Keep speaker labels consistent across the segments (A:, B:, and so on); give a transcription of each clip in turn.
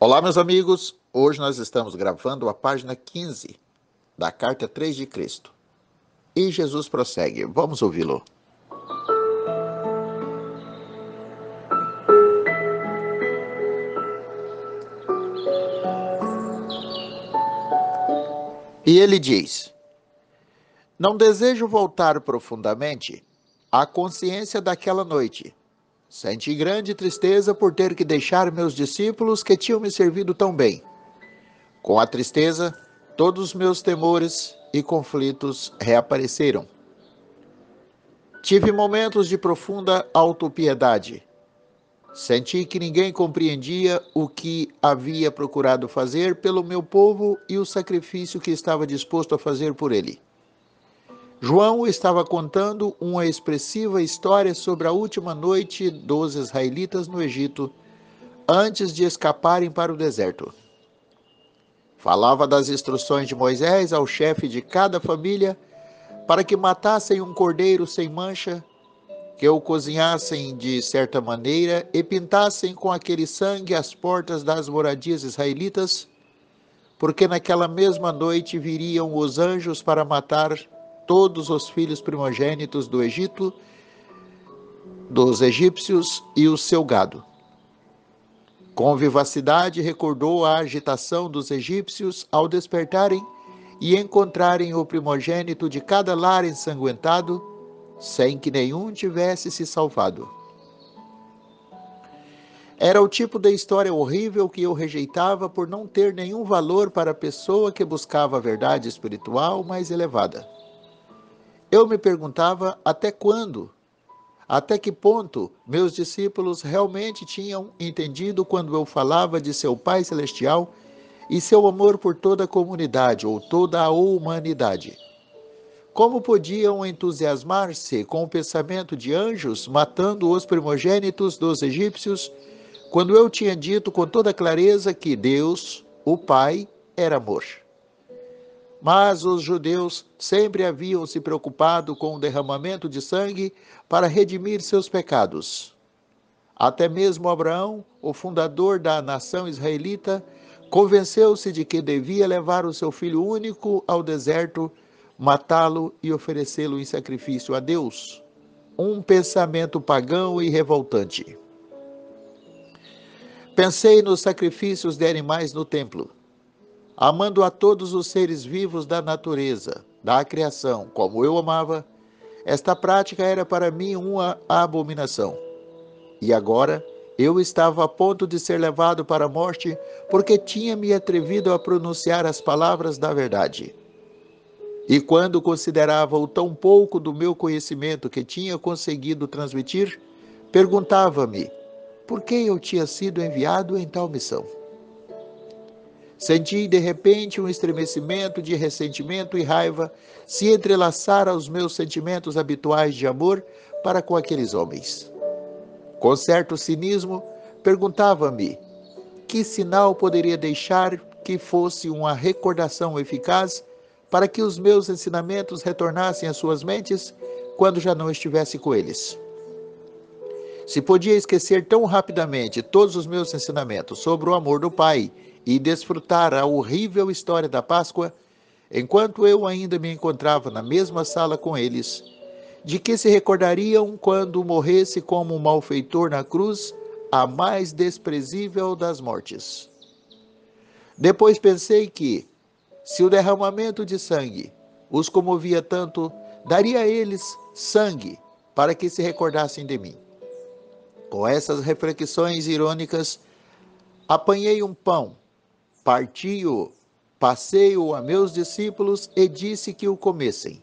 A: Olá, meus amigos. Hoje nós estamos gravando a página 15 da Carta 3 de Cristo. E Jesus prossegue. Vamos ouvi-lo. E ele diz: Não desejo voltar profundamente à consciência daquela noite. Senti grande tristeza por ter que deixar meus discípulos que tinham me servido tão bem. Com a tristeza, todos os meus temores e conflitos reapareceram. Tive momentos de profunda autopiedade. Senti que ninguém compreendia o que havia procurado fazer pelo meu povo e o sacrifício que estava disposto a fazer por ele. João estava contando uma expressiva história sobre a última noite dos israelitas no Egito, antes de escaparem para o deserto. Falava das instruções de Moisés ao chefe de cada família para que matassem um cordeiro sem mancha, que o cozinhassem de certa maneira e pintassem com aquele sangue as portas das moradias israelitas, porque naquela mesma noite viriam os anjos para matar todos os filhos primogênitos do Egito, dos egípcios e o seu gado. Com vivacidade recordou a agitação dos egípcios ao despertarem e encontrarem o primogênito de cada lar ensanguentado, sem que nenhum tivesse se salvado. Era o tipo de história horrível que eu rejeitava por não ter nenhum valor para a pessoa que buscava a verdade espiritual mais elevada. Eu me perguntava até quando, até que ponto meus discípulos realmente tinham entendido quando eu falava de seu Pai Celestial e seu amor por toda a comunidade ou toda a humanidade. Como podiam entusiasmar-se com o pensamento de anjos matando os primogênitos dos egípcios, quando eu tinha dito com toda clareza que Deus, o Pai, era amor? Mas os judeus sempre haviam se preocupado com o derramamento de sangue para redimir seus pecados. Até mesmo Abraão, o fundador da nação israelita, convenceu-se de que devia levar o seu filho único ao deserto, matá-lo e oferecê-lo em sacrifício a Deus. Um pensamento pagão e revoltante. Pensei nos sacrifícios de animais no templo. Amando a todos os seres vivos da natureza, da criação, como eu amava, esta prática era para mim uma abominação. E agora eu estava a ponto de ser levado para a morte porque tinha me atrevido a pronunciar as palavras da verdade. E quando considerava o tão pouco do meu conhecimento que tinha conseguido transmitir, perguntava-me por que eu tinha sido enviado em tal missão. Senti de repente um estremecimento de ressentimento e raiva se entrelaçar aos meus sentimentos habituais de amor para com aqueles homens. Com certo cinismo, perguntava-me que sinal poderia deixar que fosse uma recordação eficaz para que os meus ensinamentos retornassem às suas mentes quando já não estivesse com eles. Se podia esquecer tão rapidamente todos os meus ensinamentos sobre o amor do Pai e desfrutar a horrível história da Páscoa, enquanto eu ainda me encontrava na mesma sala com eles, de que se recordariam quando morresse como um malfeitor na cruz, a mais desprezível das mortes. Depois pensei que, se o derramamento de sangue os comovia tanto, daria a eles sangue para que se recordassem de mim. Com essas reflexões irônicas, apanhei um pão, parti-o, passei-o a meus discípulos e disse que o comessem.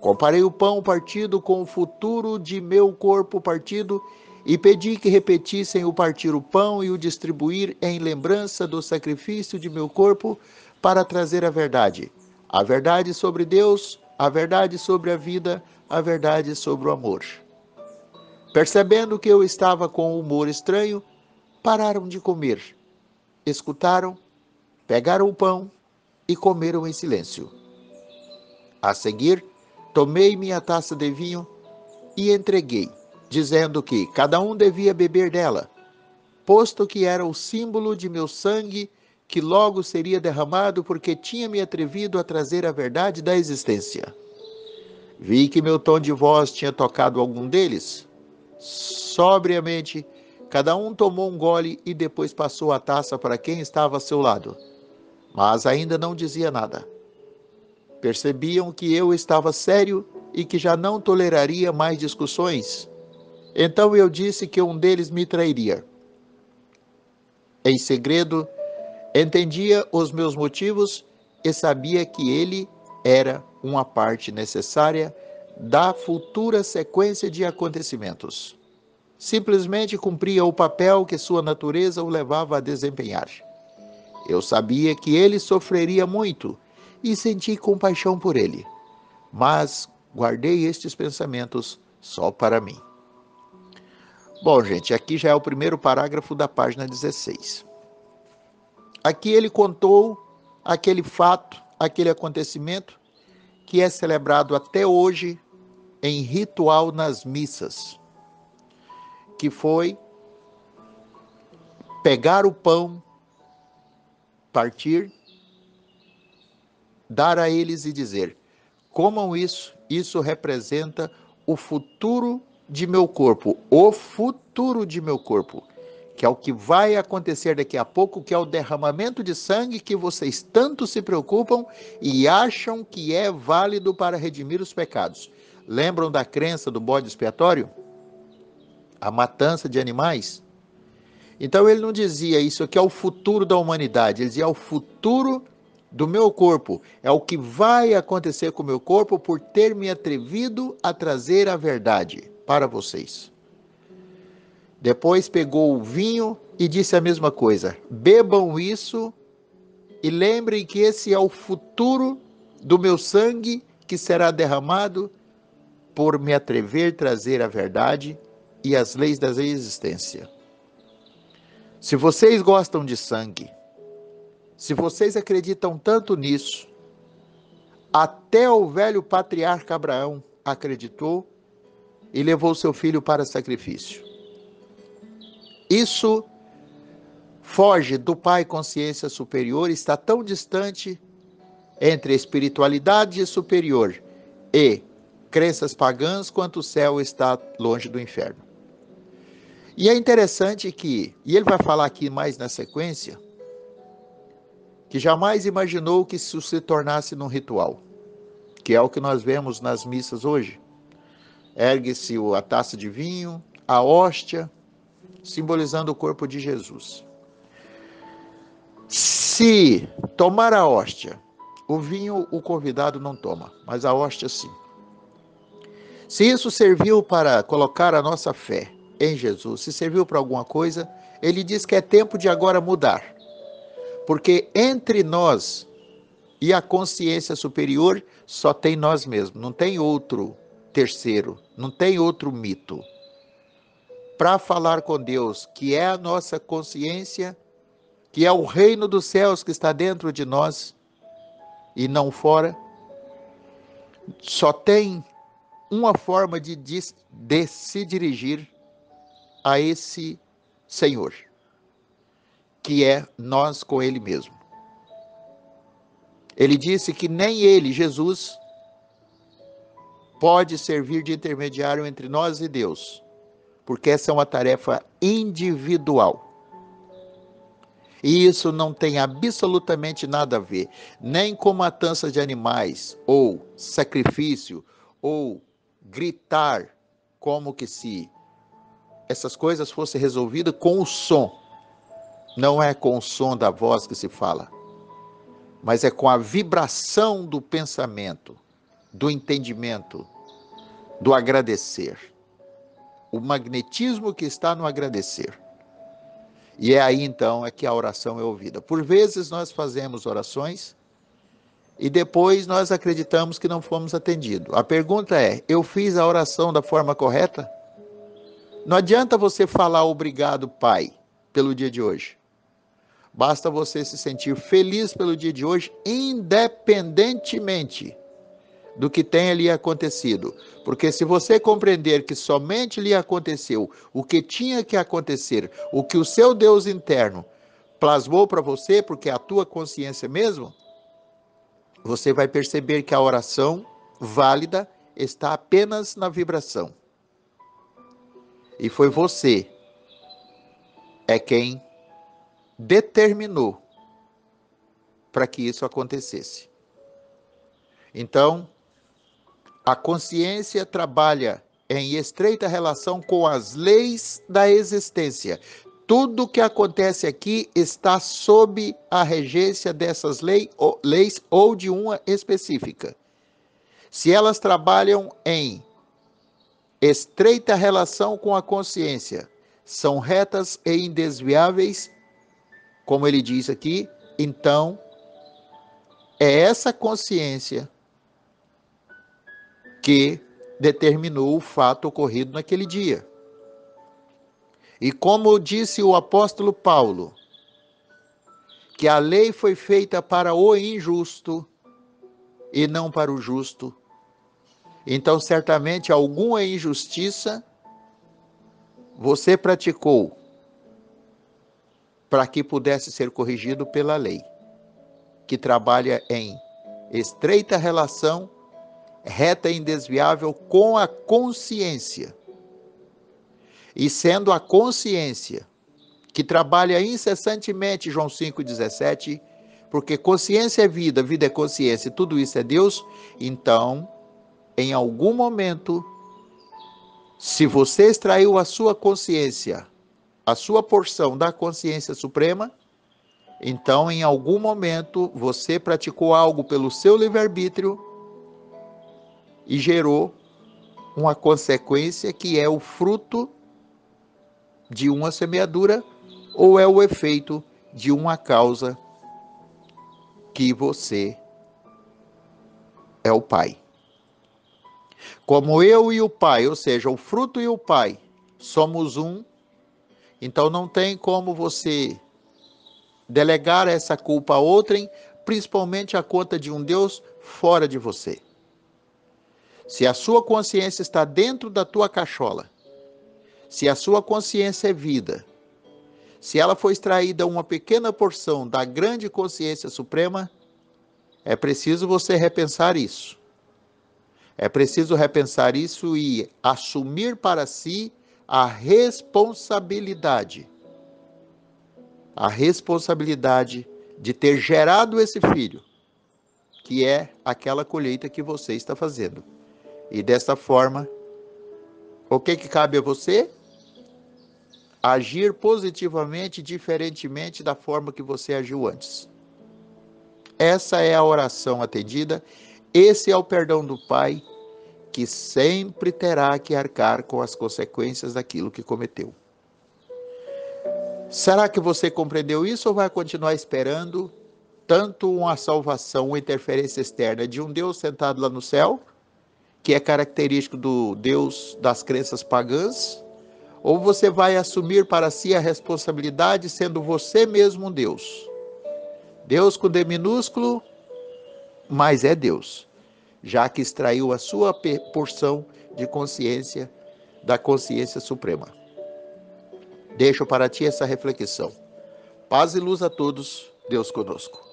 A: Comparei o pão partido com o futuro de meu corpo partido e pedi que repetissem o partir o pão e o distribuir em lembrança do sacrifício de meu corpo para trazer a verdade sobre Deus, a verdade sobre a vida, a verdade sobre o amor. Percebendo que eu estava com um humor estranho, pararam de comer, escutaram, pegaram o pão e comeram em silêncio. A seguir, tomei minha taça de vinho e entreguei, dizendo que cada um devia beber dela, posto que era o símbolo de meu sangue, que logo seria derramado porque tinha me atrevido a trazer a verdade da existência. Vi que meu tom de voz tinha tocado algum deles. Sobriamente, cada um tomou um gole e depois passou a taça para quem estava a seu lado, mas ainda não dizia nada. Percebiam que eu estava sério e que já não toleraria mais discussões. Então eu disse que um deles me trairia. Em segredo, entendia os meus motivos e sabia que ele era uma parte necessária da futura sequência de acontecimentos. Simplesmente cumpria o papel que sua natureza o levava a desempenhar. Eu sabia que ele sofreria muito e senti compaixão por ele, mas guardei estes pensamentos só para mim. Bom, gente, aqui já é o primeiro parágrafo da página 16. Aqui ele contou aquele fato, aquele acontecimento que é celebrado até hoje em ritual nas missas, que foi pegar o pão, partir, dar a eles e dizer: comam isso, isso representa o futuro de meu corpo, o futuro de meu corpo, que é o que vai acontecer daqui a pouco, que é o derramamento de sangue que vocês tanto se preocupam e acham que é válido para redimir os pecados. Lembram da crença do bode expiatório? A matança de animais? Então ele não dizia isso aqui é o futuro da humanidade, ele dizia é o futuro do meu corpo, é o que vai acontecer com o meu corpo por ter me atrevido a trazer a verdade para vocês. Depois pegou o vinho e disse a mesma coisa: bebam isso e lembrem que esse é o futuro do meu sangue que será derramado por me atrever a trazer a verdade e as leis da existência. Se vocês gostam de sangue, se vocês acreditam tanto nisso, até o velho patriarca Abraão acreditou e levou seu filho para sacrifício. Isso foge do Pai Consciência Superior, está tão distante entre a espiritualidade superior e crenças pagãs quanto o céu está longe do inferno. E é interessante que, e ele vai falar aqui mais na sequência, que jamais imaginou que isso se tornasse num ritual, que é o que nós vemos nas missas hoje. Ergue-se a taça de vinho, a hóstia, simbolizando o corpo de Jesus. Se tomar a hóstia, o vinho o convidado não toma, mas a hóstia sim. Se isso serviu para colocar a nossa fé em Jesus, se serviu para alguma coisa, ele diz que é tempo de agora mudar. Porque entre nós e a consciência superior só tem nós mesmos, não tem outro terceiro, não tem outro mito. Para falar com Deus, que é a nossa consciência, que é o reino dos céus que está dentro de nós e não fora, só tem uma forma de se dirigir a esse Senhor, que é nós com Ele mesmo. Ele disse que nem Ele, Jesus, pode servir de intermediário entre nós e Deus, porque essa é uma tarefa individual. E isso não tem absolutamente nada a ver, nem com matança de animais, ou sacrifício, ou gritar, como que se essas coisas fossem resolvidas com o som. Não é com o som da voz que se fala, mas é com a vibração do pensamento, do entendimento, do agradecer. O magnetismo que está no agradecer. E é aí então é que a oração é ouvida. Por vezes nós fazemos orações e depois nós acreditamos que não fomos atendidos. A pergunta é: eu fiz a oração da forma correta? Não adianta você falar obrigado, Pai, pelo dia de hoje. Basta você se sentir feliz pelo dia de hoje, independentemente do que tenha lhe acontecido. Porque se você compreender que somente lhe aconteceu o que tinha que acontecer, o que o seu Deus interno plasmou para você, porque é a tua consciência mesmo, você vai perceber que a oração válida está apenas na vibração. E foi você quem determinou para que isso acontecesse. Então, a consciência trabalha em estreita relação com as leis da existência. Tudo que acontece aqui está sob a regência dessas leis ou de uma específica. Se elas trabalham em estreita relação com a consciência, são retas e indesviáveis, como ele diz aqui, então é essa consciência que determinou o fato ocorrido naquele dia. E como disse o apóstolo Paulo, que a lei foi feita para o injusto e não para o justo, então certamente alguma injustiça você praticou para que pudesse ser corrigido pela lei, que trabalha em estreita relação, reta e indesviável com a consciência. E sendo a consciência que trabalha incessantemente, João 5,17, porque consciência é vida, vida é consciência, e tudo isso é Deus, então, em algum momento, se você extraiu a sua consciência, a sua porção da consciência suprema, então, em algum momento, você praticou algo pelo seu livre-arbítrio e gerou uma consequência que é o fruto de uma semeadura ou é o efeito de uma causa que você é o Pai. Como eu e o Pai, ou seja, o fruto e o Pai, somos um, então não tem como você delegar essa culpa a outrem, principalmente a conta de um Deus fora de você. Se a sua consciência está dentro da tua cachola, se a sua consciência é vida, se ela foi extraída uma pequena porção da grande consciência suprema, é preciso você repensar isso. É preciso repensar isso e assumir para si a responsabilidade. A responsabilidade de ter gerado esse filho, que é aquela colheita que você está fazendo. E dessa forma, o que cabe a você? Agir positivamente, diferentemente da forma que você agiu antes. Essa é a oração atendida, esse é o perdão do Pai, que sempre terá que arcar com as consequências daquilo que cometeu. Será que você compreendeu isso ou vai continuar esperando tanto uma salvação, uma interferência externa de um Deus sentado lá no céu, que é característico do Deus das crenças pagãs, ou você vai assumir para si a responsabilidade sendo você mesmo um Deus? Deus com D minúsculo, mas é Deus, já que extraiu a sua porção de consciência da consciência suprema. Deixo para ti essa reflexão. Paz e luz a todos, Deus conosco.